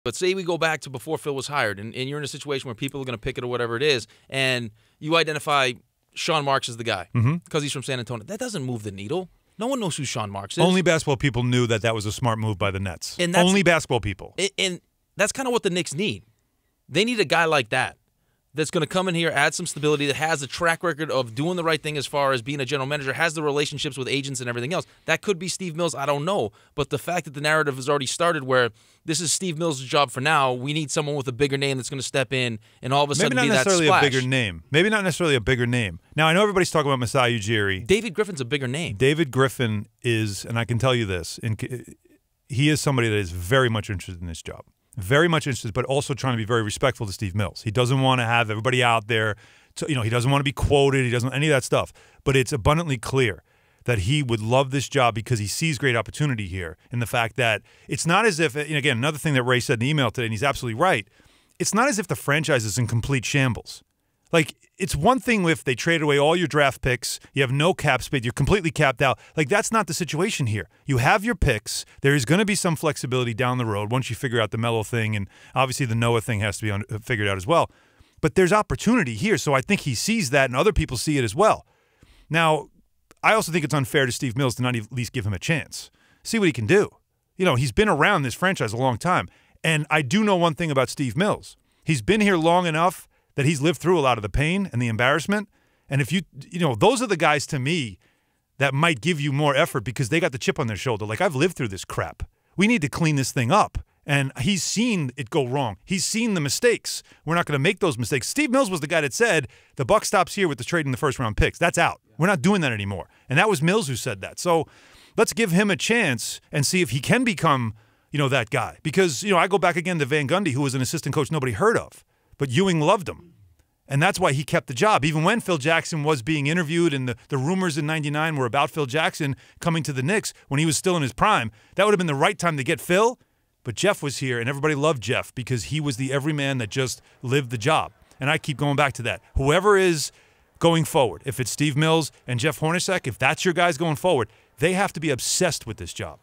But say we go back to before Phil was hired, and you're in a situation where people are going to pick it or whatever it is, and you identify Sean Marks as the guy because he's from San Antonio. That doesn't move the needle. No one knows who Sean Marks is. Only basketball people knew that was a smart move by the Nets. And only basketball people. And that's kind of what the Knicks need. They need a guy like that that's going to come in here, add some stability, that has a track record of doing the right thing as far as being a general manager, has the relationships with agents and everything else. That could be Steve Mills. I don't know. But the fact that the narrative has already started where this is Steve Mills' job for now, we need someone with a bigger name that's going to step in and all of a sudden be that splash. Maybe not necessarily a bigger name. Maybe not necessarily a bigger name. Now, I know everybody's talking about Masai Ujiri. David Griffin's a bigger name. David Griffin is, and I can tell you this, he is somebody that is very much interested in this job. Very much interested, but also trying to be very respectful to Steve Mills. He doesn't want to have everybody out there. He doesn't want to be quoted. He doesn't want any of that stuff. But it's abundantly clear that he would love this job because he sees great opportunity here in the fact that it's not as if, and again, another thing that Ray said in the email today, and he's absolutely right, it's not as if the franchise is in complete shambles. Like, it's one thing if they trade away all your draft picks, you have no cap space, you're completely capped out. Like, that's not the situation here. You have your picks. There is going to be some flexibility down the road once you figure out the Melo thing, and obviously the Noah thing has to be figured out as well. But there's opportunity here, so I think he sees that, and other people see it as well. Now, I also think it's unfair to Steve Mills to not at least give him a chance. See what he can do. He's been around this franchise a long time, and I do know one thing about Steve Mills. He's been here long enough that he's lived through a lot of the pain and the embarrassment. And if those are the guys to me that might give you more effort because they got the chip on their shoulder. Like, I've lived through this crap. We need to clean this thing up. And he's seen it go wrong. He's seen the mistakes. We're not going to make those mistakes. Steve Mills was the guy that said, the buck stops here with the trade in the first-round picks. That's out. We're not doing that anymore. And that was Mills who said that. So let's give him a chance and see if he can become, that guy. Because, I go back again to Van Gundy, who was an assistant coach nobody heard of. But Ewing loved him. And that's why he kept the job. Even when Phil Jackson was being interviewed and the rumors in '99 were about Phil Jackson coming to the Knicks when he was still in his prime, that would have been the right time to get Phil. But Jeff was here, and everybody loved Jeff because he was the everyman that just lived the job. And I keep going back to that. Whoever is going forward, if it's Steve Mills and Jeff Hornacek, if that's your guys going forward, they have to be obsessed with this job.